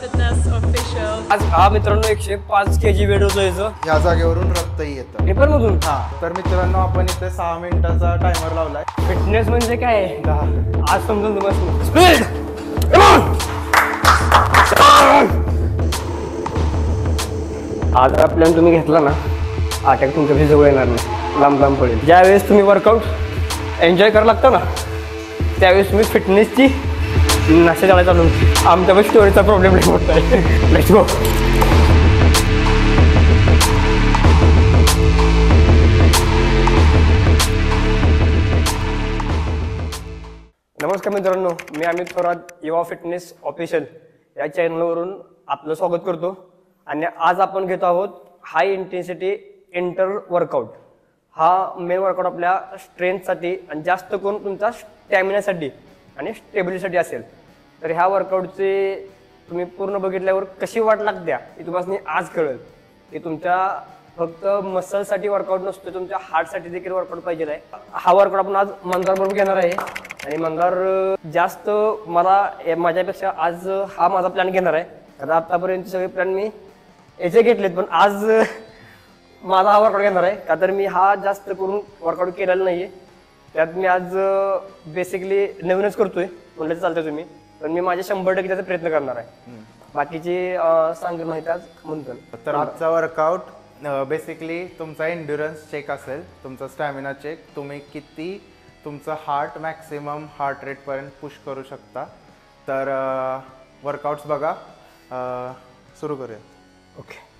Fitness Official. आज हा मित्रांनो 105 kg वेट होतो याचं. या जागेवरून रक्तही येतं. पेपर मधून तर मित्रांनो आपण इथे 6 मिनिटाचा टायमर लावलाय. फिटनेस म्हणजे काय 10 आज समजून तुम्हाला स्पीड. आज प्लॅन तुम्ही घेतला ना अटॅक तुमच्या जवळ येणार नाही, लांब लांब पडेल. ज्यावेळेस तुम्ही वर्कआउट एन्जॉय करायला लागता ना त्यावेळेस तुम्ही फिटनेसची नशा चालायला चालू. आमच्या स्टोरीचा प्रॉब्लेम नाही होत आहे. Let's go. नमस्कार मित्रांनो, मी अमित थोरात युवा फिटनेस ऑफिशियल या चॅनलवरून आपलं स्वागत करतो. आणि आज आपण घेतो आहोत हाय इंटेन्सिटी इंटर वर्कआउट. हा मेन वर्कआउट आपल्या स्ट्रेंथसाठी आणि जास्त करून तुमचा स्टॅमिनासाठी आणि स्टेबिलिटीसाठी असेल. तर ह्या वर्कआउटचे तुम्ही पूर्ण बघितल्यावर कशी वाट लागत्या हे तुम्हाला आज कळेल की तुमच्या फक्त मसलसाठी वर्कआउट नसतो, तुमच्या हार्टसाठी देखील वर्कआउट पाहिजे आहे. हा वर्कआउट आपण आज मंदारबरोबर घेणार आहे आणि मंदार जास्त मला माझ्यापेक्षा आज हा माझा प्लॅन घेणार आहे. आता आतापर्यंत सगळे प्लॅन मी याचे घेतलेत, पण आज माझा हा वर्कआउट घेणार आहे का तर मी हा जास्त करून वर्कआउट केलेला नाहीये. त्यात मी आज बेसिकली नवीनच करतोय म्हणलं चालतंय तुम्ही, पण मी माझे 100% त्याचा प्रयत्न करणार आहे. बाकीची सांगेल माहिती आज म्हणतो. तर आजचा वर्कआउट बेसिकली तुमचा एन्ड्युरन्स चेक असेल, तुमचा स्टॅमिना चेक, तुम्ही किती तुमचं हार्ट मॅक्सिमम हार्ट रेटपर्यंत पुश करू शकता. तर वर्कआउट्स बघा, सुरू करूया. ओके.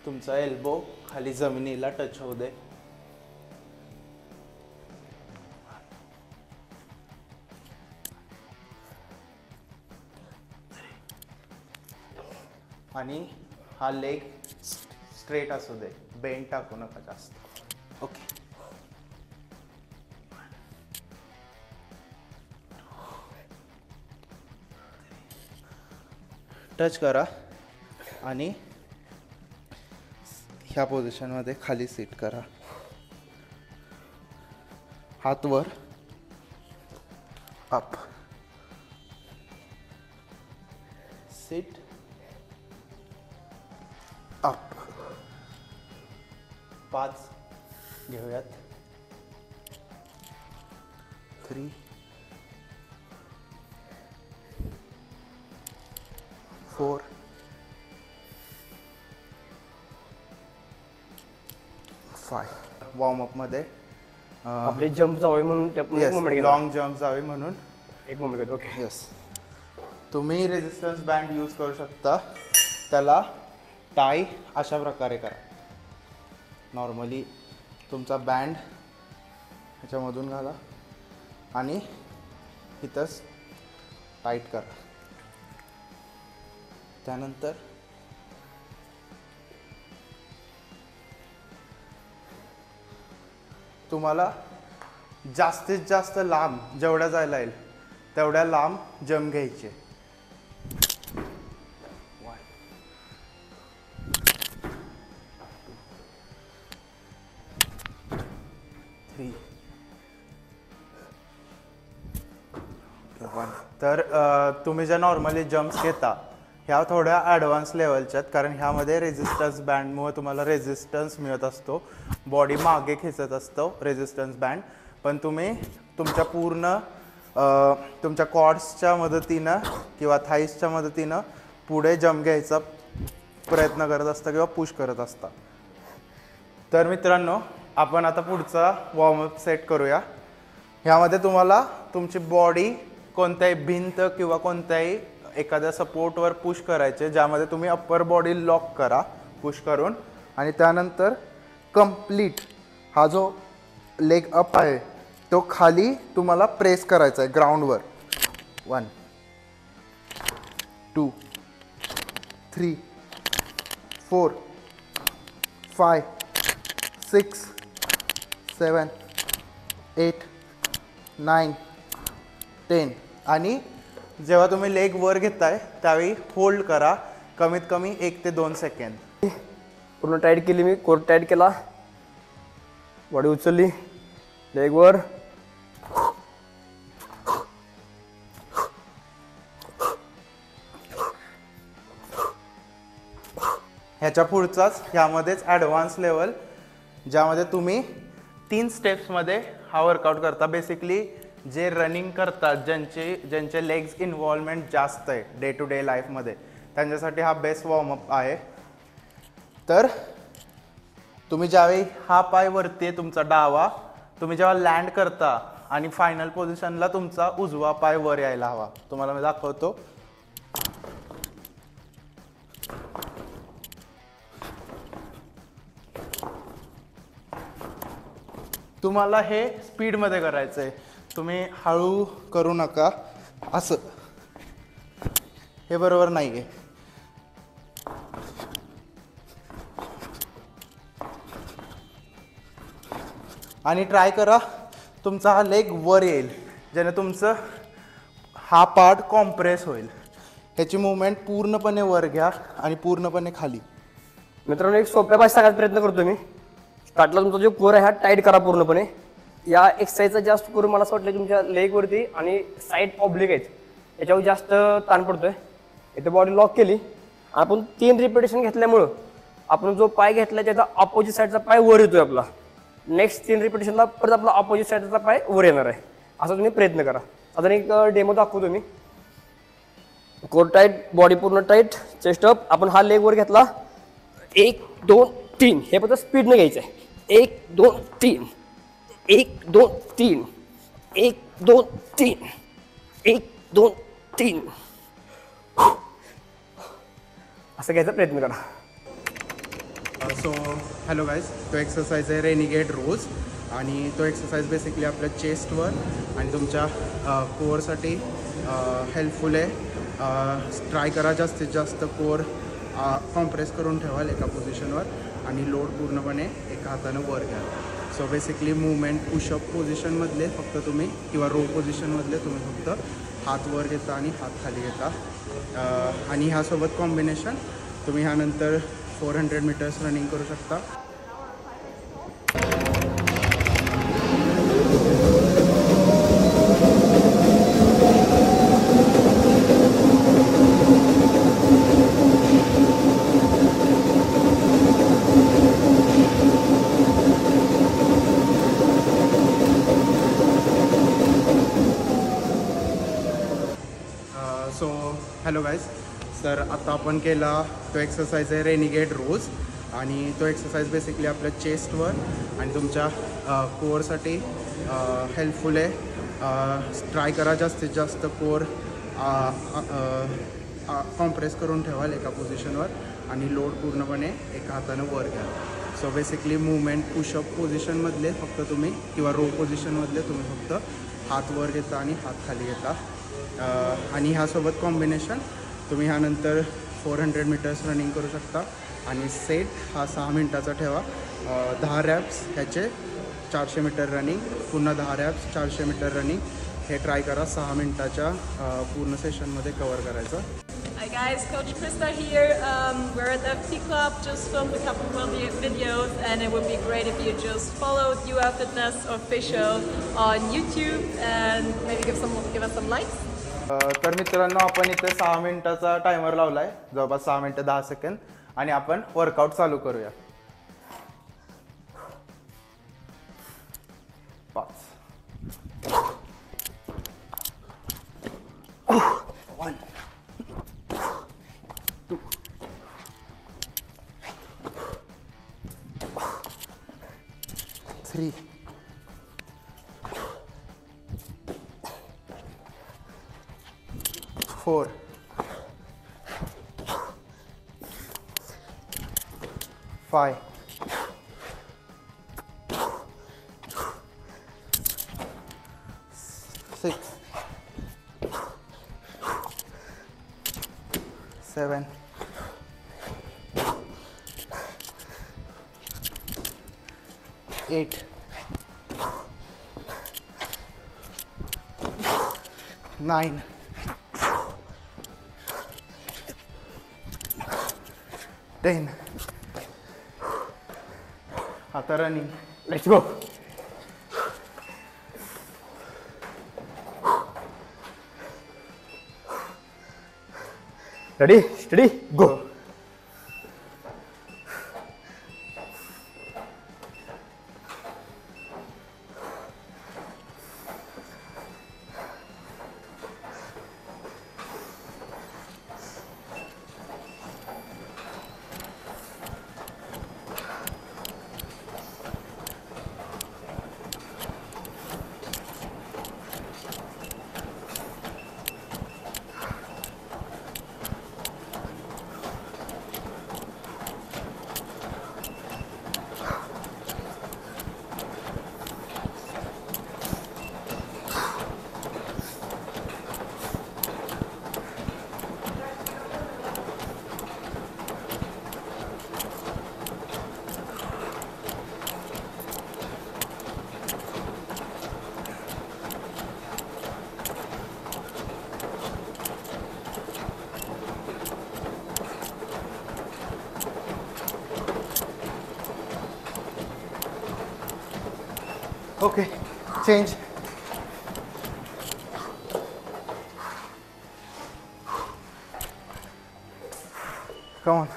तुमचा एल्बो खाली जमिनीला टच होऊ दे. आणि हा लेग स्ट्रेट असू दे, बेंड टाकू नका जास्त. ओके. टच करा आणि ह्या पोझिशनमध्ये खाली सीट करा. हात वर, अप, सीट, अप. 5 घेऊयात. 3 4 5. वॉर्मअप मध्ये आपले जम्प जावे म्हणून लॉंग जम्प जावे म्हणून एक मोमेंट घेतो. ओके. येस. तुम्ही रेजिस्टन्स बँड यूज करू शकता. त्याला टाय अशा प्रकारे करा. नॉर्मली तुमचा बँड ह्याच्यामधून घाला आणि इथंच टाईट करा. त्यानंतर तुम्हाला जास्तीत जास्त लांब जेवढ्या जायला येईल तेवढ्या लांब जंप घ्यायचे. 1 3 1. तर तुम्ही ज्या नॉर्मली जम्प्स घेता ह्या थोड्या ॲडव्हान्स लेवलच्या आहेत, कारण ह्यामध्ये रेजिस्टन्स बँडमुळे तुम्हाला रेजिस्टन्स मिळत असतो. बॉडी मागे खेचत असतो रेजिस्टन्स बँड. पण तुम्ही तुमच्या पूर्ण तुमच्या क्वाड्सच्या मदतीनं किंवा थाईसच्या मदतीनं पुढे जंप घ्यायचा प्रयत्न करत असता किंवा पुश करत असता. तर मित्रांनो, आपण आता पुढचा वॉर्मअप सेट करूया. ह्यामध्ये तुम्हाला तुमची बॉडी कोणत्याही भिंत किंवा कोणत्याही एखाद्या सपोर्टवर पुश करायचे, ज्यामध्ये तुम्ही अप्पर बॉडी लॉक करा पुश करून. आणि त्यानंतर कंप्लीट हा जो लेग अप आहे तो खाली तुम्हाला प्रेस करायचा आहे ग्राउंडवर. 1 2 3 4 5 6 7 8 9 10 आणि जेव्हा तुम्ही लेग वर घेताय त्यावेळी होल्ड करा कमीत कमी 1 ते 2 सेकंद. पूर्ण टाईट केली मी, कोर टाईट केला, बॉडी उचलली, लेग वर. ह्याच्या पुढचाच ह्यामध्येच ॲडव्हान्स लेवल ज्यामध्ये तुम्ही 3 स्टेप्समध्ये हा वर्कआउट करता. बेसिकली जे रनिंग करतात ज्यांचे लेग्स इन्व्हॉल्वमेंट जास्त आहे डे टू डे लाईफमध्ये त्यांच्यासाठी हा बेस्ट वॉर्मअप आहे. तर तुम्ही ज्यावेळी हा पाय वरती आहे तुमचा डावा, तुम्ही जेव्हा लँड करता आणि फायनल पोझिशनला तुमचा उजवा पाय वर यायला हवा. तुम्हाला मी दाखवतो. तुम्हाला हे स्पीडमध्ये करायचं आहे, तुम्ही हळू करू नका. असं हे बरोबर नाही आहे. आणि ट्राय करा तुमचा हा लेग वर येईल, ज्याने तुमचं हा पार्ट कॉम्प्रेस होईल. ह्याची मूवमेंट पूर्णपणे वर घ्या आणि पूर्णपणे खाली. मित्रांनो, एक सोप्या भाषेत सांगायचा प्रयत्न करतो मी. स्टार्टला तुमचा जो कोर आहे हा टाईट करा पूर्णपणे. या एक्सरसाइजचा जास्त कोर मला असं वाटलं तुमच्या लेगवरती आणि साईड ऑब्लिक आहेत याच्यावर जास्त ताण पडतोय. इथे बॉडी लॉक केली, आपण 3 रिपिटेशन घेतल्यामुळं आपण जो पाय घेतला त्याचा ऑपोजिट साईडचा पाय वर येतोय आपला. नेक्स्ट 3 रिपिटेशनला परत आपला ऑपोजिट साईडचा पाय वर येणार आहे. असा तुम्ही प्रयत्न करा. आता एक डेमो दाखवतो मी. कोर टाईट, बॉडी पूर्ण टाईट, चेस्ट अप. आपण हा लेग वर घेतला, 1 2 3 हे फक्त स्पीडनं घ्यायचं आहे. 1 2 3 1 2 3 1 2 3 1 2 3 असं घ्यायचा प्रयत्न करा. सो हॅलो गाईज, तो एक्सरसाइज आहे रेनिगेट रोज आणि तो एक्सरसाइज बेसिकली आपल्या चेस्टवर आणि तुमच्या कोअरसाठी हेल्पफुल आहे. ट्राय करा जास्तीत जास्त कोअर कॉम्प्रेस करून ठेवाल एका पोझिशनवर आणि लोड पूर्णपणे एका हातानं वर घ्या. सो बेसिकली मूवमेंट पुशअप पोझिशनमधले फक्त तुम्ही किंवा रो पोझिशनमधले तुम्ही फक्त हात वर घेता आणि हात खाली घेता. आणि ह्यासोबत कॉम्बिनेशन तुम्ही ह्यानंतर 400 मीटर्स रनिंग करू शकता. सो हॅलो गाईज, तर आता आपण केला तो एक्सरसाइज आहे रेनिगेट रोज आणि तो एक्सरसाइज बेसिकली आपल्या चेस्टवर आणि तुमच्या कोअरसाठी हेल्पफुल आहे. ट्राय करा जास्तीत जास्त कोअर कॉम्प्रेस करून ठेवाल एका पोझिशनवर आणि लोड पूर्णपणे एका हातानं वर घ्या. सो बेसिकली मूवमेंट पुशअप पोझिशनमधले फक्त तुम्ही किंवा रो पोझिशनमधले तुम्ही फक्त हात वर घेता आणि हात खाली घेता. आणि ह्यासोबत कॉम्बिनेशन तुम्ही ह्यानंतर 400 मीटर्स रनिंग करू शकता आणि सेट हा 6 मिनटाचा ठेवा. 10 रॅप्स ह्याचे 400 मीटर रनिंग, पुन्हा 10 रॅप्स 400 मीटर रनिंग. हे ट्राय करा 6 मिनटाच्या पूर्ण सेशनमध्ये कवर करायचं. Hi guys, Coach Krista here. We're at FT Club, just filmed a couple of videos and it would be great if you just followed UF Fitness Official on YouTube and maybe give us some likes. तर मित्रांनो, आपण इथे 6 मिनटाचा timer लावला आहे, जवळपास 6 मिनटं 10 second, आणि आपण वर्कआउट चालू करूया. 5 1 2 3 4 5 6 7 8 9. Ten. आता running. Let's go. Ready steady go. Okay, change. Come on.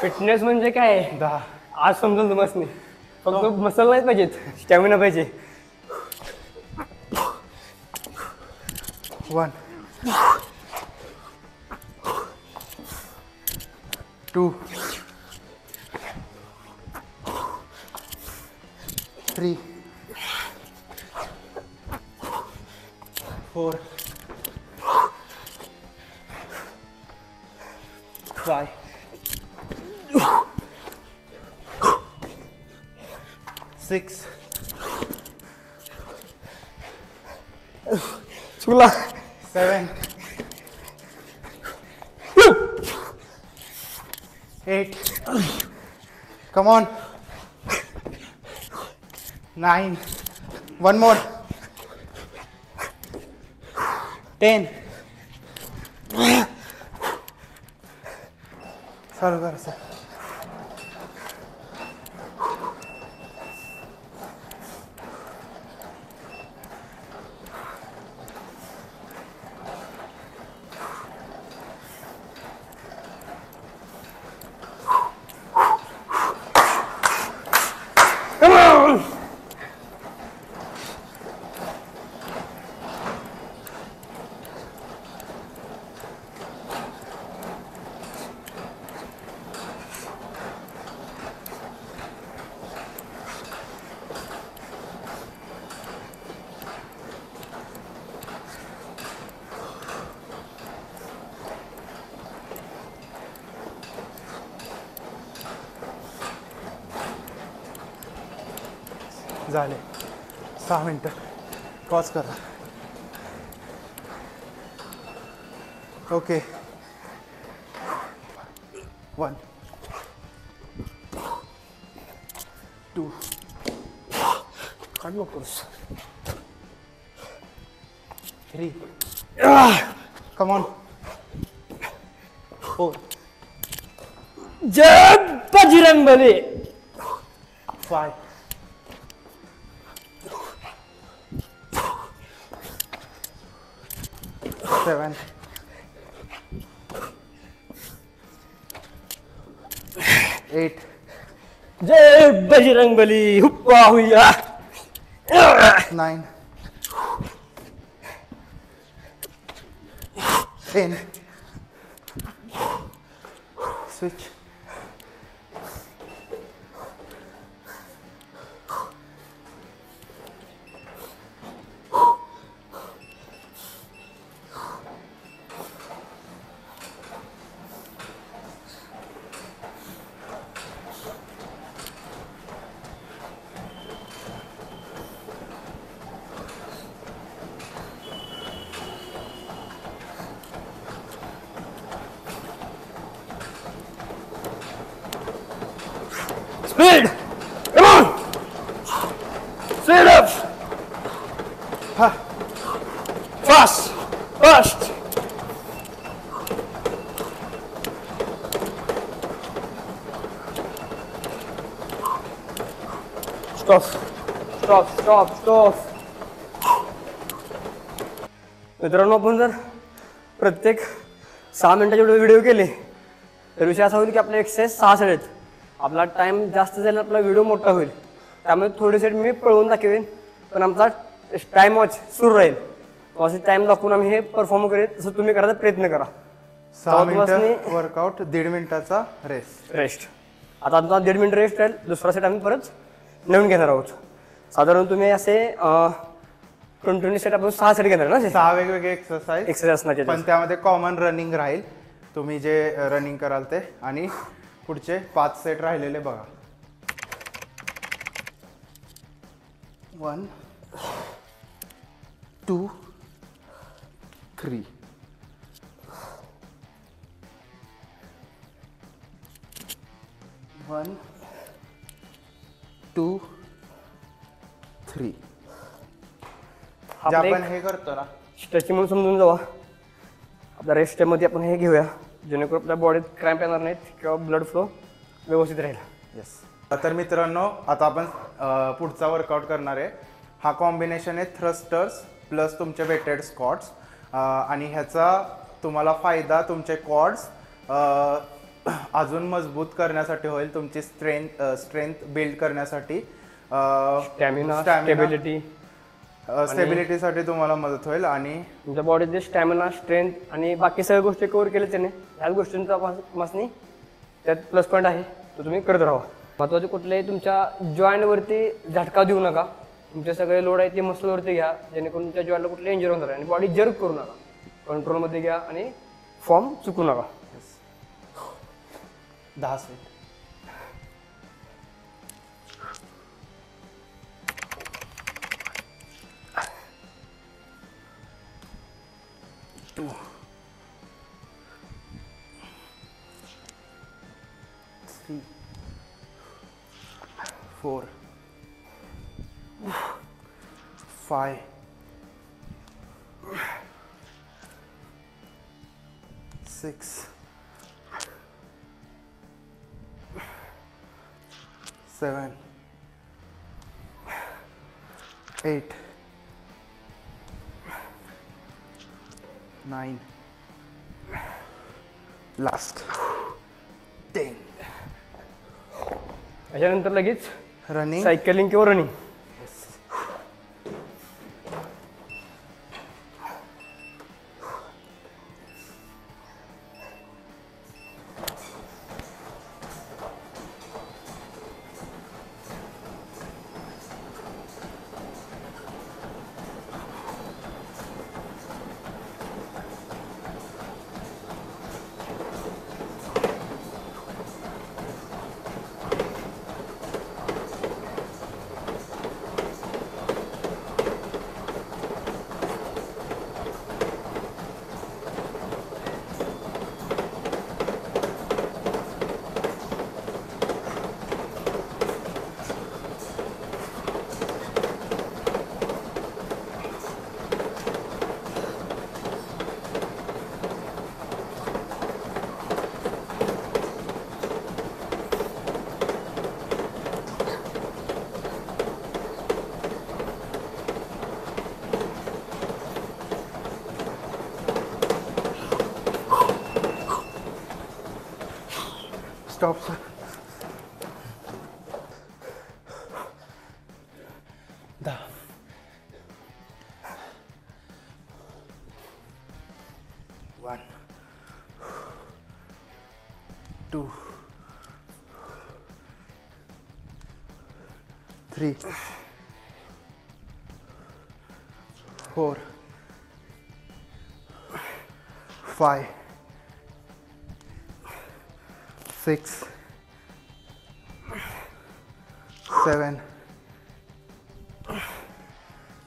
Fitness म्हणजे काय आहे? 10. आज समजेल तुम्हाला. फक्त मसल नाही पाहिजेत, स्टॅमिना पाहिजे. 1. 2. 3. 4. 5. 6. चुकला. 7. 8. Come on. 9. One more. 10. चालू कर सर. Come on. झाले 6 मिनटं. पॉज करा. ओके. 1. 2. काढ नकोस. 3. Come on. 4. जय बजरंगबली. 5. 7. 8. जय बजरंगबली. हुप्पा हुया. 9. 10. Switch. Speed! Come on! Straight up! Fast. Stop. मित्रांनो, आपण जर प्रत्येक 6 मिनिटाचे व्हिडिओ केले तर विषय असा होईल की आपले एक्सरसाइज 6 सेट आहेत. आपला टाइम जास्त जाईल, आपला व्हिडिओ मोठा होईल. त्यामुळे थोडे सेट मी पळवून दाखवेन, पण आमचा टाइम वॉच सुरू राहील. असे टाइम दाखवून आम्ही हे परफॉर्म करेल. तसं तुम्ही करायचा प्रयत्न करा. 6 मिनिटं वर्कआउट, 1.5 मिनिटाचा रेस्ट. आता आमचा 1.5 मिनिट रेस्ट राहील. दुसरा सेट आम्ही परत नवीन घेणार आहोत. साधारण तुम्ही असे कंटिन्यू सेट आपण 6 सेट घेणार ना. 6 वेगवेगळे एक्सरसाइज असण्याचे, पण त्यामध्ये कॉमन रनिंग राहील. तुम्ही जे रनिंग कराल ते, आणि पुढचे 5 सेट राहिलेले बघा. 1 2 3 1 2 3. जे आपण हे करतो ना स्ट्रेचिंग म्हणून समजून जावा. आपल्या रेस्ट मध्ये आपण हे घेऊया, जेणेकरून आपल्या बॉडीत क्रॅम्प येणार नाहीत किंवा ब्लड फ्लो व्यवस्थित राहील. येस. तर मित्रांनो, आता आपण पुढचा वर्कआउट करणार आहे. हा कॉम्बिनेशन आहे थ्रस्टर्स प्लस तुमचे वेटेड स्क्वॉट्स. आणि ह्याचा तुम्हाला फायदा तुमचे क्वाड्स अजून मजबूत करण्यासाठी होईल, तुमची स्ट्रेंथ बिल्ड करण्यासाठी, स्टेबिलिटीसाठी तुम्हाला मदत होईल. आणि तुमच्या बॉडीत जे स्टॅमिना, स्ट्रेंथ आणि बाकी सगळ्या गोष्टी कव्हर केल्या त्याने, ह्याच गोष्टींचा मासनी त्यात प्लस पॉईंट आहे, तो तुम्ही करत राहा. महत्त्वाचे कुठल्याही तुमच्या जॉईंटवरती झटका देऊ नका. तुमचे सगळे लोड आहे ते मसलवरती घ्या, जेणेकरून तुमच्या जॉईंटला कुठले इंजर होणार आहे. आणि बॉडी जर्क करू नका, कंट्रोलमध्ये घ्या आणि फॉर्म चुकू नका. 10 सेट. 2 3 4 5 6 7 8 9 लास्ट 10. त्याच्यानंतर लगेच रनिंग, सायकलिंग किंवा running. Stop, sir. Da. One, 2, 3, 4, 5, 6, 7,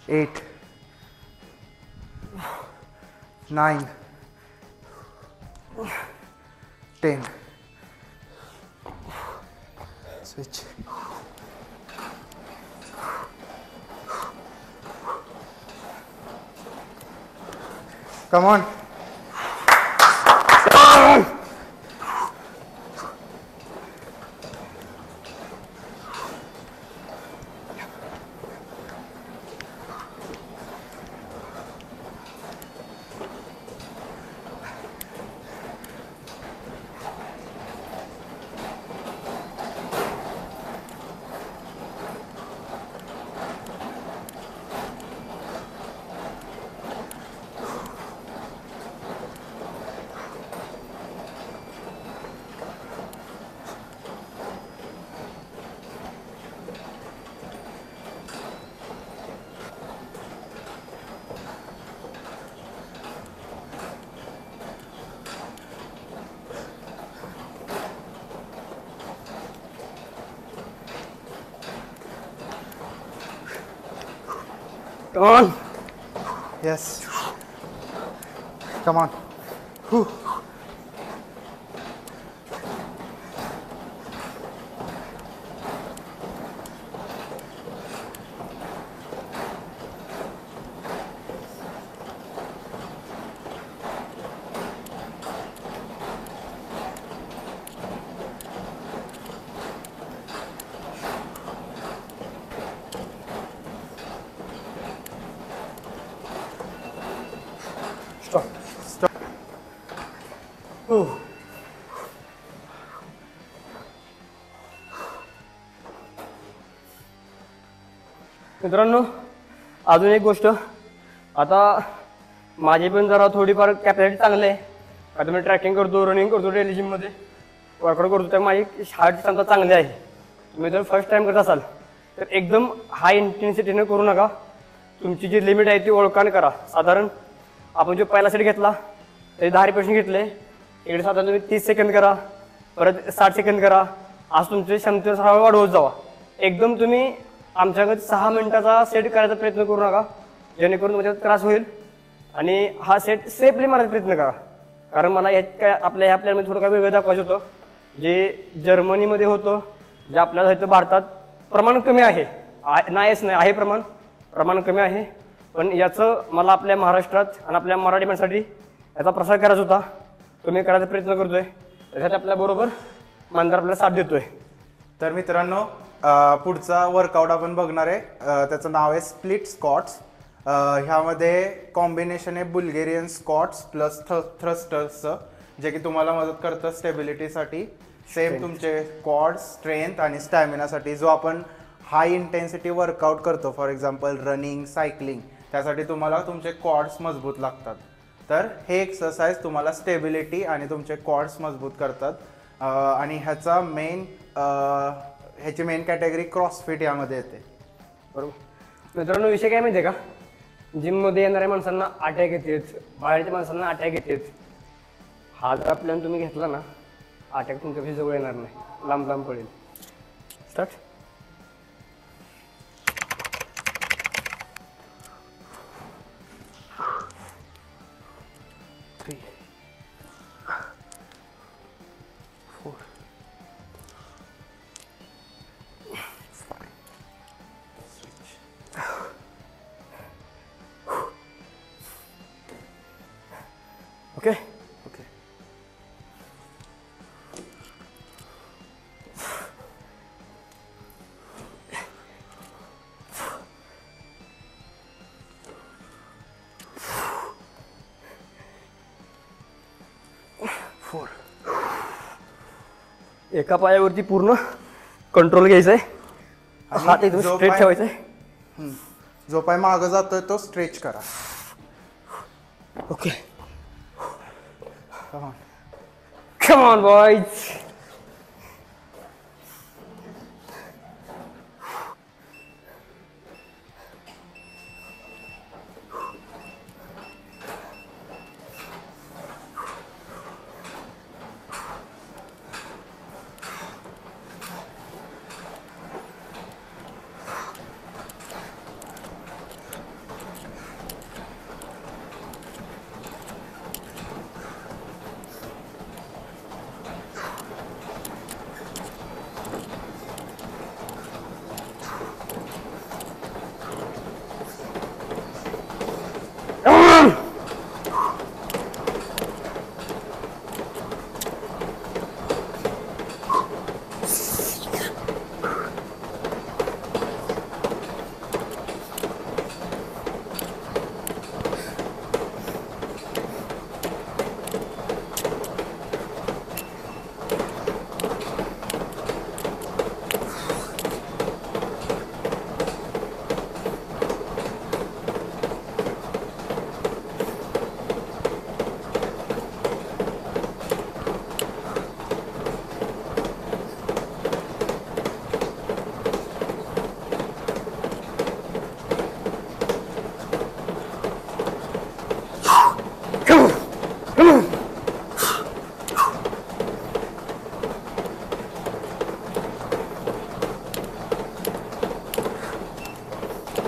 8, 9, 10. Switch. Come on. Come on. Yes. Come on. Stop. Stop. मित्रांनो, अजून एक गोष्ट, आता माझी पण जरा थोडीफार कॅपॅसिटी चांगली आहे. आता मी ट्रॅकिंग करतो, रनिंग करतो, डेली जिममध्ये वर्कआउट करतो, तर माझी हार्ट क्षमता चांगली आहे. तुम्ही जर फर्स्ट टाइम करत असाल तर एकदम हाय इंटेन्सिटीने करू नका. तुमची जी लिमिट आहे ती ओळखाण करा. साधारण आपण जो पहिला सेट घेतला तरी 10 रिपिटेशन घेतले, इकडे साधारण तुम्ही 30 सेकंद करा, परत 60 सेकंद करा, आज तुमची क्षमतेचा वाढवत जावा. एकदम तुम्ही आमच्याकडे 6 मिनिटाचा सेट करायचा प्रयत्न करू नका, जेणेकरून तुमच्या त्रास होईल. आणि हा सेट सेफली मारायचा प्रयत्न करा. कारण मला यात काय आपल्या ह्या प्लॅनमध्ये थोडं काय वेगळं दाखवायचं होतं. जे जर्मनीमध्ये होतं, जे आपल्याला इथं भारतात प्रमाण कमी आहे, नाहीच नाही आहे, प्रमाण कमी आहे. पण याचं मला आपल्या महाराष्ट्रात आणि आपल्या मराठी माणसासाठी याचा प्रसार करायचा होता. तुम्ही करायचा प्रयत्न करतोय, त्यासाठी आपल्याबरोबर मानदार आपल्याला साथ देतोय. तर मित्रांनो, पुढचा वर्कआउट आपण बघणार आहे. त्याचं नाव आहे स्प्लिट स्क्वॉट्स. ह्यामध्ये कॉम्बिनेशन आहे बुल्गेरियन स्क्वॉट्स प्लस थ्रस्टर्सचं, जे की तुम्हाला मदत करतं स्टेबिलिटीसाठी. सेम तुमचे क्वाड्स, स्ट्रेंथ आणि स्टॅमिनासाठी जो आपण हाय इंटेन्सिटी वर्कआउट करतो, फॉर एक्झाम्पल रनिंग, सायकलिंग, त्यासाठी तुम्हाला तुमचे क्वाड्स मजबूत लागतात. तर हे एक्सरसाइज तुम्हाला स्टेबिलिटी आणि तुमचे क्वाड्स मजबूत करतात. आणि ह्याची मेन कॅटेगरी क्रॉसफिट यामध्ये येते. बरोबर. मित्रांनो, विषय काय माहिती आहे का, जिममध्ये येणाऱ्या माणसांना अटॅक येतात, बाहेरच्या माणसांना अटॅक येतात. हा जर प्लॅन तुम्ही घेतला ना, अटॅक तुमच्यापाशी जवळ येणार नाही, लांब लांब पडेल. स्टार्ट. ओके. ओके. एका पायावरती पूर्ण कंट्रोल घ्यायचा आहे, हात एकदम स्ट्रेट ठेवायचा आहे. जो पाय मागं जातोय तो स्ट्रेच करा. Okay. Come on, boys.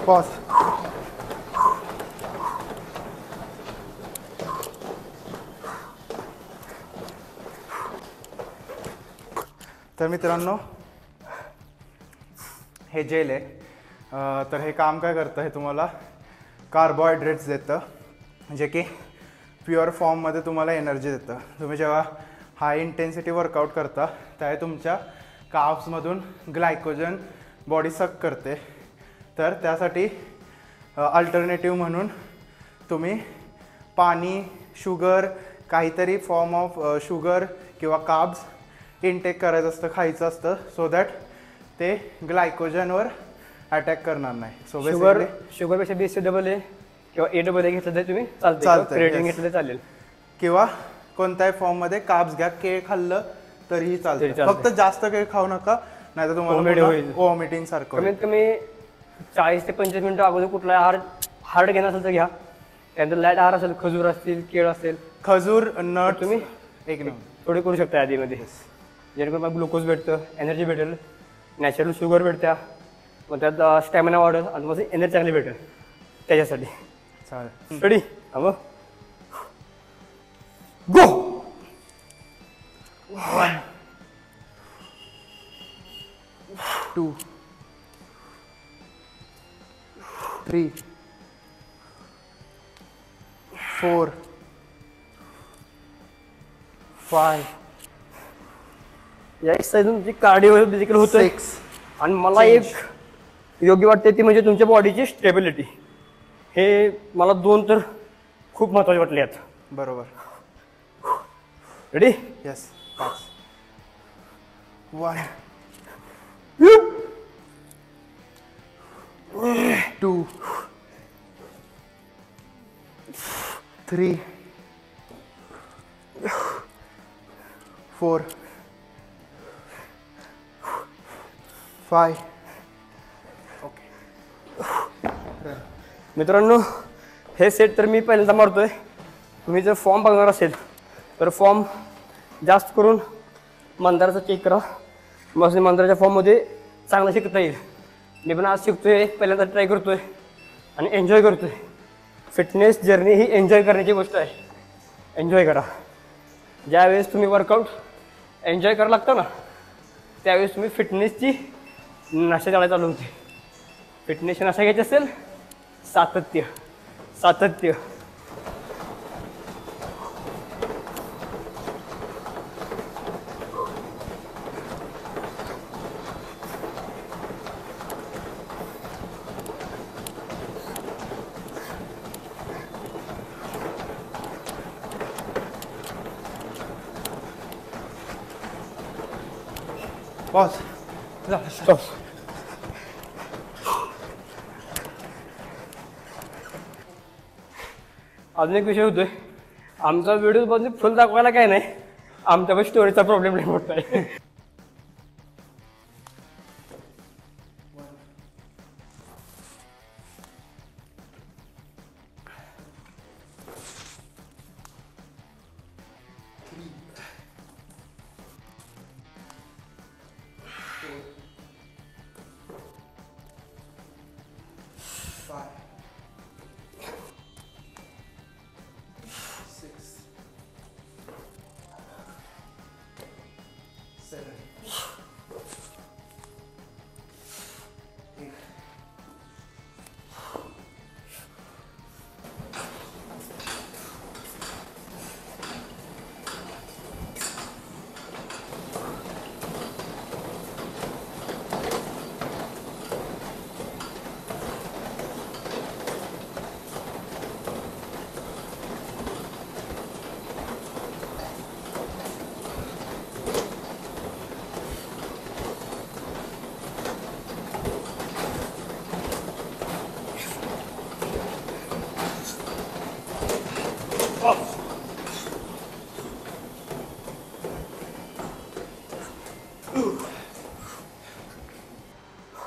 Pause. तर मित्रांनो हे जेल आहे. तर हे काम काय करतं, हे तुम्हाला कार्बोहायड्रेट्स देतं जे की प्युअर फॉर्ममध्ये तुम्हाला एनर्जी देतं. तुम्ही जेव्हा हाय इंटेन्सिटी वर्कआउट करता त्यावेळी तुमच्या कार्ब्समधून ग्लायकोजन बॉडी सक करते. तर त्यासाठी अल्टरनेटिव्ह म्हणून तुम्ही पाणी, शुगर, काहीतरी फॉर्म ऑफ शुगर किंवा कार्ब्स इनटेक करायचं असतं, खायचं असतं, सो दॅट ते ग्लायकोजनवर अटॅक करणार नाही. सो शुगरपेक्षा BCAA किंवा AAA घेतलं तरी तुम्ही चालतं, क्रिएटिन घेतलं तरी चालेल, किंवा कोणत्याही फॉर्ममध्ये कार्ब्स घ्या. केळ खाल्लं तरीही चालतं, फक्त जास्त केळ खाऊ नका, नाही तर तुम्हाला वॉमिटिंग सारखं. कमीत कमी 40 ते 25 मिनिटं अगोदर कुठला हार्ड घेणार असेल तर घ्या. त्यानंतर लाईट आहार असेल, खजूर असतील, केळ असेल, खजूर, नट तुम्ही एक थोडे करू शकता आधीमध्ये, जेणेकरून मग ग्लुकोज भेटतं, एनर्जी भेटेल, नॅचरल शुगर भेटत्या, मग त्यात स्टॅमिना वाढेल आणि मग एनर्जी चांगली भेटेल. त्याच्यासाठी चालेल. स्टडी मग गो. 1 2 3 4 5 या एक्सरसाइज तुमची कार्डिओ देखील होतं. 6 आणि मला एक योग्य वाटते ती म्हणजे तुमच्या बॉडीची स्टेबिलिटी. हे मला 2 तर खूप महत्त्वाचे वाटले आहेत. बरोबर. रेडी? येस. 5 1 2 3 4 5. मित्रांनो हे सेट तर मी पहिल्यांदा मारतोय. तुम्ही जर फॉर्म बघणार असेल तर फॉर्म जास्त करून मंदाराचा चेक करा. मग मंदाराच्या फॉर्ममध्ये चांगलं शिकता येईल. मी पण आज शिकतोय, पहिल्यांदा ट्राय करतोय आणि एन्जॉय करतोय. फिटनेस जर्नी ही एन्जॉय करण्याची गोष्ट आहे. एन्जॉय करा. ज्यावेळेस तुम्ही वर्कआउट एन्जॉय करायला लागता ना त्यावेळेस तुम्ही फिटनेसची नशा द्यायला चालू होते. फिटनेसची नशा घ्यायची असेल सातत्य. सातत्य. पॉज. स्टॉप. अजून एक विषय होतोय. आमचा व्हिडिओ बघून फुल दाखवायला काय नाही, आमच्या स्टोरीचा प्रॉब्लेम नाही मोठा आहे.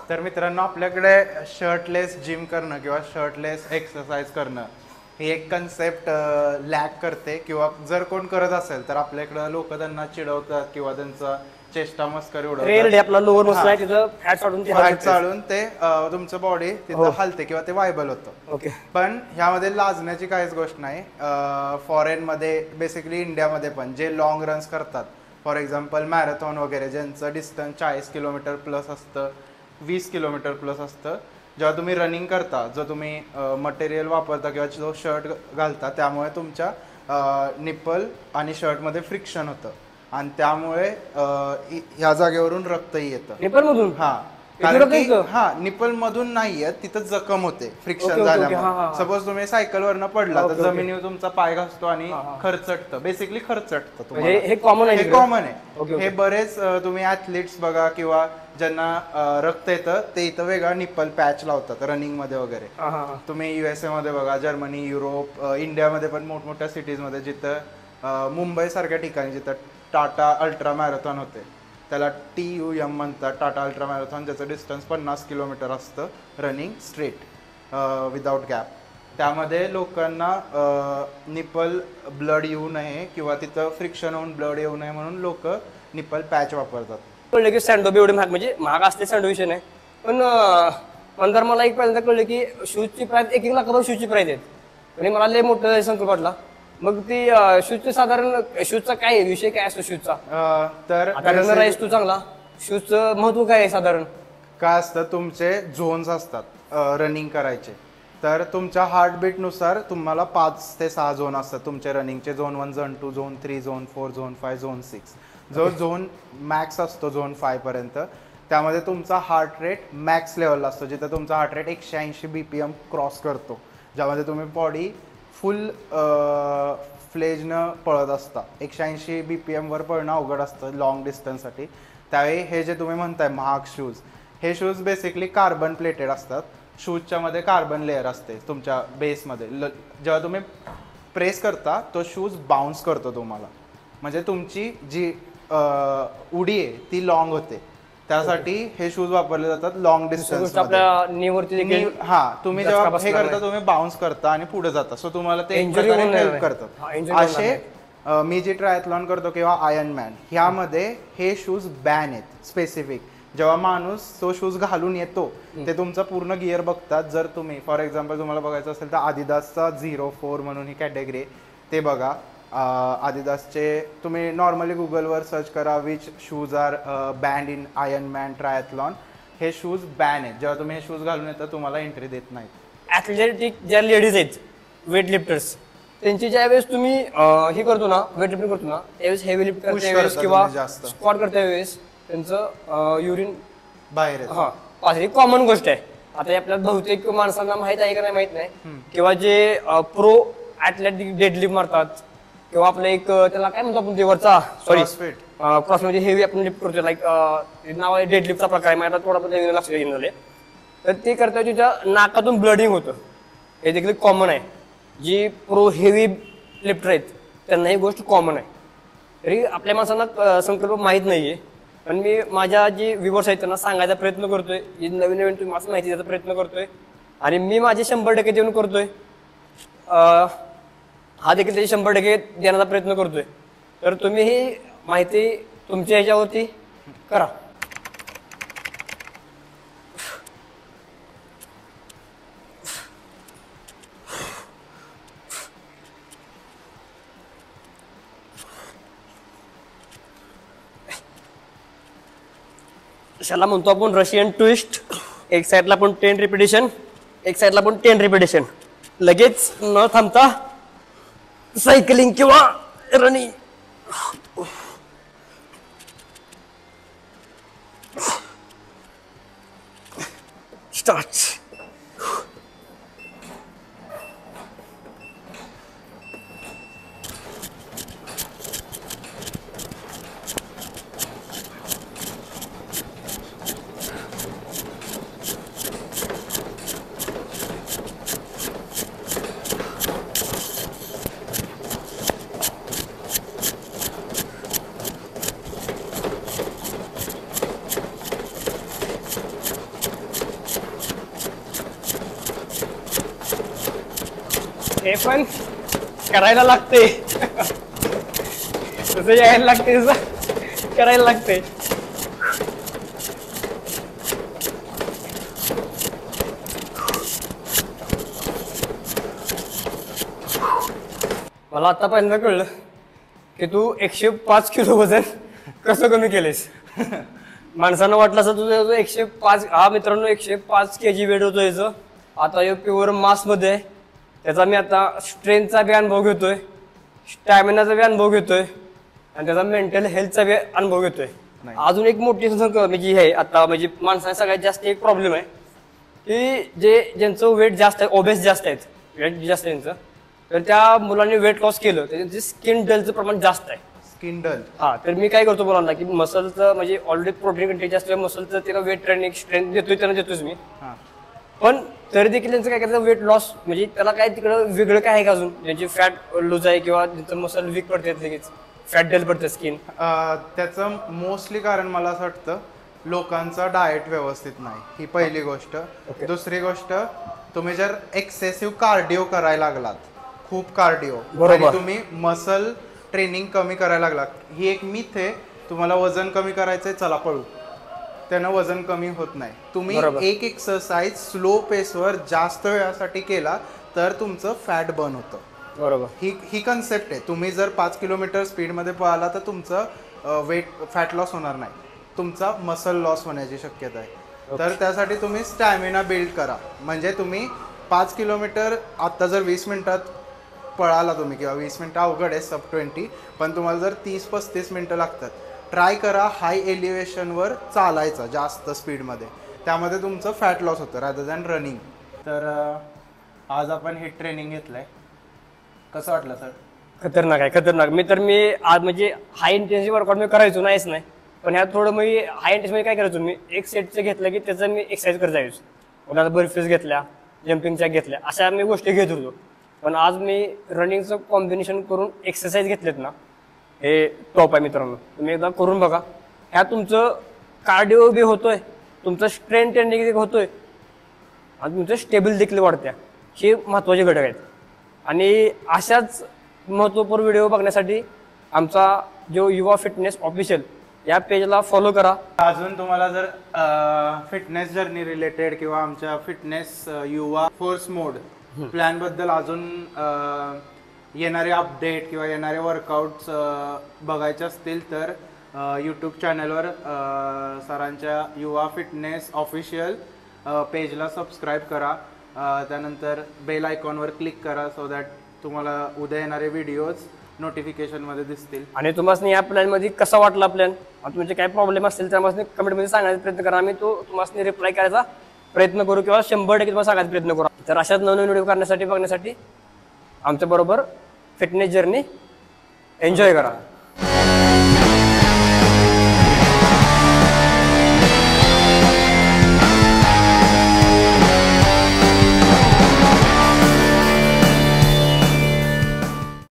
तर मित्रांनो आपल्याकडे शर्टलेस जिम करणं किंवा शर्टलेस एक्सरसाइज करणं ही एक कन्सेप्ट लॅक करते, किंवा जर कोण करत असेल तर आपल्याकडं लोक त्यांना चिडवतात किंवा त्यांचा चेष्टा मस्करी रेल उडवतात आपला लोअर मसल आहे तिथं फॅट चालून ते फॅट चालून ते तुमचं बॉडी तिथं हलते किंवा ते वायबल होतं. ओके. पण ह्यामध्ये लाजण्याची काहीच गोष्ट नाही. फॉरेन मध्ये बेसिकली इंडियामध्ये पण जे लॉंग रन्स करतात, फॉर एक्झाम्पल मॅरेथॉन वगैरे ज्यांचं डिस्टन्स 40 किलोमीटर प्लस असतं, 20 किलोमीटर प्लस असतं, जेव्हा तुम्ही रनिंग करता, जो तुम्ही मटेरियल वापरता किंवा जो शर्ट घालता, त्यामुळे तुमच्या निप्पल आणि शर्टमध्ये फ्रिक्शन होतं आणि त्यामुळे ह्या जागेवरून रक्तही येतं निप्पल मधून. हा, कारण की निप्पल मधून नाहीये, तिथं जखम होते फ्रिक्शन झाल्यामुळे. सपोज तुम्ही सायकल वरनं पडला तर जमिनीवर तुमचा पाय घासतो आणि खरचटतं, बेसिकली खरचटतं तुम्हाला. हे कॉमन आहे. हे कॉमन आहे. हे बरेच तुम्ही ऍथलीट्स बघा किंवा ज्यांना रक्त येतं ते इथं वेगळा निप्पल पॅच लावतात रनिंग मध्ये वगैरे. तुम्ही USA मध्ये बघा, जर्मनी, युरोप, इंडियामध्ये पण मोठमोठ्या सिटीज मध्ये, जिथं मुंबई सारख्या ठिकाणी जिथं टाटा अल्ट्रा मॅरेथॉन होते, त्याला TUM म्हणतात, टाटा अल्ट्रा मॅरेथॉन, ज्याचं डिस्टन्स 50 किलोमीटर असतं रनिंग स्ट्रेट विदाउट गॅप. त्यामध्ये लोकांना निप्पल ब्लड येऊ नये किंवा तिथं फ्रिक्शन होऊन ब्लड येऊ नये म्हणून लोक निप्पल पॅच वापरतात. कळलं की सँडोबी एवढे महाग, म्हणजे महाग असते सँडो विषय नाही, पण नंतर मला एक पहिल्यांदा कळलं की शूजची प्राइस 1-1 लाखापर्यंत शूजची प्राइस आहेत. आणि मला लय मोठं संकल्प वाटला. मग ती शूजचं साधारण शूजचा काय विषय काय असतो शूजचा? तर आता रनर आहेस तू चांगला, शूजचं महत्व काय आहे साधारण? काय असतं, तुमचे झोन्स असतात रनिंग करायचे. तर तुमच्या हार्टबीटनुसार तुम्हाला 5 ते 6 झोन असतात तुमचे रनिंगचे. Zone 1, zone 2, zone 3, zone 4, zone 5, zone 6. जो झोन मॅक्स असतो झोन 5 पर्यंत, त्यामध्ये तुमचा हार्ट रेट मॅक्स लेवलला असतो, जिथं तुमचा हार्ट रेट 180 BPM क्रॉस करतो, ज्यामध्ये तुम्ही बॉडी फुल फ्लेजनं पळत असता. 180 BPM वर पळणं अवघड असतं लॉंग डिस्टन्ससाठी. त्यावेळी हे जे तुम्ही म्हणताय महाग शूज, हे शूज बेसिकली कार्बन प्लेटेड असतात. शूजच्या मध्ये कार्बन लेअर असते तुमच्या बेसमध्ये. जेव्हा तुम्ही प्रेस करता तो शूज बाउन्स करतो तुम्हाला, म्हणजे तुमची जी उडी आहे ती लॉंग होते. त्यासाठी हे शूज वापरले जातात लॉंग डिस्टन्स. हा, तुम्ही जेव्हा हे करता तुम्ही बाउन्स करता आणि पुढे जाता, सो तुम्हाला ते हेल्प करतात. असे मी जे ट्रायथलॉन करतो किंवा आयर्नमॅन, ह्यामध्ये हे शूज बॅन आहेत स्पेसिफिक. जेव्हा माणूस तो शूज घालून येतो ते तुमचा पूर्ण गिअर बघतात. जर तुम्ही फॉर एक्झाम्पल तुम्हाला बघायचं असेल तर आदिदासचा 04 म्हणून ही कॅटेगरी, ते बघा. आदिदासचे तुम्ही नॉर्मली गुगलवर सर्च करा which shoes are banned in Ironman triathlon. हे शूज बॅन आहेत. जेव्हा तुम्ही हे शूज घालून येता तुम्हाला एंट्री देत नाहीत. ॲथलेटिक ज्या लेडीज आहेत, वेट लिफ्टर्स, त्यांची ज्यावेळेस तुम्ही हे करतो ना, वेट लिफ्टिंग करतो ना, त्यावेळेस हेवी लिफ्ट करता किंवा स्क्वॉट करता वेळेस त्यांचं युरिन बाहेर येतं. हा, ही कॉमन गोष्ट आहे. आता आपल्या बहुतेक माणसांना माहित आहे का नाही माहित नाही, किंवा जे प्रो ॲथलेटिक डेडलिफ्ट मारतात किंवा आपलं एक त्याला काय म्हणतो आपण, वरचा क्रॉस म्हणजे हेवी आपण लिफ्ट करतो, लाईक नाव आहे डेडलिफ्टचा प्रकार, मला थोडा लक्ष झाले. तर ते करता तुझ्या नाकातून ब्लडिंग होतं, हे देखील कॉमन आहे. जी प्रो हेवी लिफ्टर आहेत त्यांना ही गोष्ट कॉमन आहे. तरी आपल्या माणसांना संकल्प माहीत नाहीये, पण मी माझ्या जी व्ह्युअर्स आहेत त्यांना सांगायचा प्रयत्न करतोय, नवीन नवीन तुम्ही माझं माहिती द्यायचा प्रयत्न करतोय आणि मी माझे 100% देऊन करतोय. हा देखील त्याची 100% देण्याचा प्रयत्न करतोय. तर तुम्ही ही माहिती तुमच्या ह्याच्यावरती करा. त्याला म्हणतो आपण रशियन ट्विस्ट. एक साईडला पण 10 रिपिटेशन, एक साईडला पण 10 रिपिटेशन. लगेच न थांबता सायकलिंग किंवा रनिंग. स्टार्ट. हे पण करायला लागते, तसं यायला लागते, तसं करायला लागते. मला आता पहिल्यांदा कळलं की तू 105 किलो वजन कसं कमी केलेस. माणसानं वाटलं असं तुझं 105, हा मित्रांनो 105 kg वेट होतो याचं. आता हे प्युअर मास मध्ये आहे. त्याचा मी आता स्ट्रेंथचा बी अनुभव घेतोय, स्टॅमिनाचा बी अनुभव घेतोय आणि त्याचा मेंटल हेल्थचा बी अनुभव घेतोय. अजून एक मोठी म्हणजे हे आता म्हणजे माणसाने सगळ्यात जास्त एक प्रॉब्लेम आहे की ज्यांचं वेट जास्त आहे, ओबेस जास्त आहेत, वेट जास्त आहे त्यांचं, तर त्या मुलांनी वेट लॉस केलं त्यांचे स्किन डलचं प्रमाण जास्त आहे. Skin dull. हा, तर मी काय करतो मुलांना की मसलचं म्हणजे ऑलरेडी प्रोटीन कंटेंट जास्त आहे, मसलचं त्याला वेट ट्रेनिंग स्ट्रेंथ देतोय, त्यांना देतोच मी. पण तरी देखील त्यांचं काय करायचं वेट लॉस म्हणजे त्याला काय तिकडं वेगळं काय आहे का अजून, ज्यांची फॅट लूज आहे किंवा ज्यांचं मसल वीक पडते लगेच फॅट डल पडतं स्किन. त्याचं मोस्टली कारण मला असं वाटतं लोकांचा डाएट व्यवस्थित नाही, ही पहिली गोष्ट. दुसरी गोष्ट, तुम्ही जर एक्सेसिव्ह कार्डिओ करायला लागलात, खूप कार्डिओ, आणि तुम्ही मसल ट्रेनिंग कमी करायला लागलात, ही एक मिथ आहे. तुम्हाला वजन कमी करायचंय, चला पळू, त्यानं वजन कमी होत नाही. तुम्ही एक एक्सरसाइज स्लो पेसवर जास्त वेळासाठी केला तर तुमचं फॅट बर्न होतं. बरोबर, ही कन्सेप्ट आहे. तुम्ही जर 5 किलोमीटर स्पीडमध्ये पळाला तर तुमचं वेट फॅट लॉस होणार नाही, तुमचा मसल लॉस होण्याची शक्यता आहे. तर त्यासाठी तुम्ही स्टॅमिना बिल्ड करा. म्हणजे तुम्ही 5 किलोमीटर आत्ता जर 20 मिनिटात पळाला तुम्ही, किंवा 20 मिनिटं अवघड आहे सब 20, पण तुम्हाला जर 30-35 मिनिटं लागतात, ट्राय करा हाय एलिव्हेशनवर चालायचं जास्त स्पीडमध्ये. त्यामध्ये तुमचं फॅट लॉस होतं रादर दॅन रनिंग. तर आज आपण हिट ट्रेनिंग घेतलंय, कसं वाटलं सर? खतरनाक आहे, खतरनाक. मी आज म्हणजे हाय इंटेन्सिटी वर्कआउट मी करायचो नाहीच नाही, पण ह्यात थोडं मी हाय इंटेन्सिटी काय करायचो, मी एक सेटचं घेतलं की त्याचं मी एक्सरसाइज करत जायचो. कोणाला बर्फीज घेतल्या, जम्पिंगच्या घेतल्या, अशा मी गोष्टी घेत होतो. पण आज मी रनिंगचं कॉम्बिनेशन करून एक्सरसाइज घेतलेत ना, हे टॉप आहे मित्रांनो. तुम्ही एकदा करून बघा. ह्या तुमचं कार्डिओ बी होतोय, तुमचं स्ट्रेंथ ट्रेनिंग होतोय आणि तुमचं स्टेबल देखील वाढत्या. हे महत्त्वाचे घटक आहेत. आणि अशाच महत्त्वपूर्ण व्हिडिओ बघण्यासाठी आमचा जो युवा फिटनेस ऑफिशियल या पेजला फॉलो करा. अजून तुम्हाला जर फिटनेस जर्नी रिलेटेड किंवा आमच्या फिटनेस युवा फोर्स मोड प्लॅन बद्दल अजून येणारे अपडेट किंवा येणारे वर्कआउट्स बघायचे असतील तर यूट्यूब चॅनलवर सरांच्या युवा फिटनेस ऑफिशियल पेजला सबस्क्राईब करा. त्यानंतर बेल आयकॉनवर क्लिक करा सो दॅट तुम्हाला उद्या येणारे व्हिडिओज नोटिफिकेशनमध्ये दिसतील. आणि तुम्हाला या प्लॅनमध्ये कसा वाटला प्लॅन, तुमचे काय प्रॉब्लेम असतील तर आम्हाला कमेंटमध्ये सांगायचा प्रयत्न करा. आम्ही तो तुम्हाला रिप्लाय करायचा प्रयत्न करू किंवा 100% तुम्हाला सांगायचा प्रयत्न करू. तर अशाच नवीन व्हिडिओ करण्यासाठी बघण्यासाठी आमच्याबरोबर फिटनेस जर्नी एन्जॉय करा.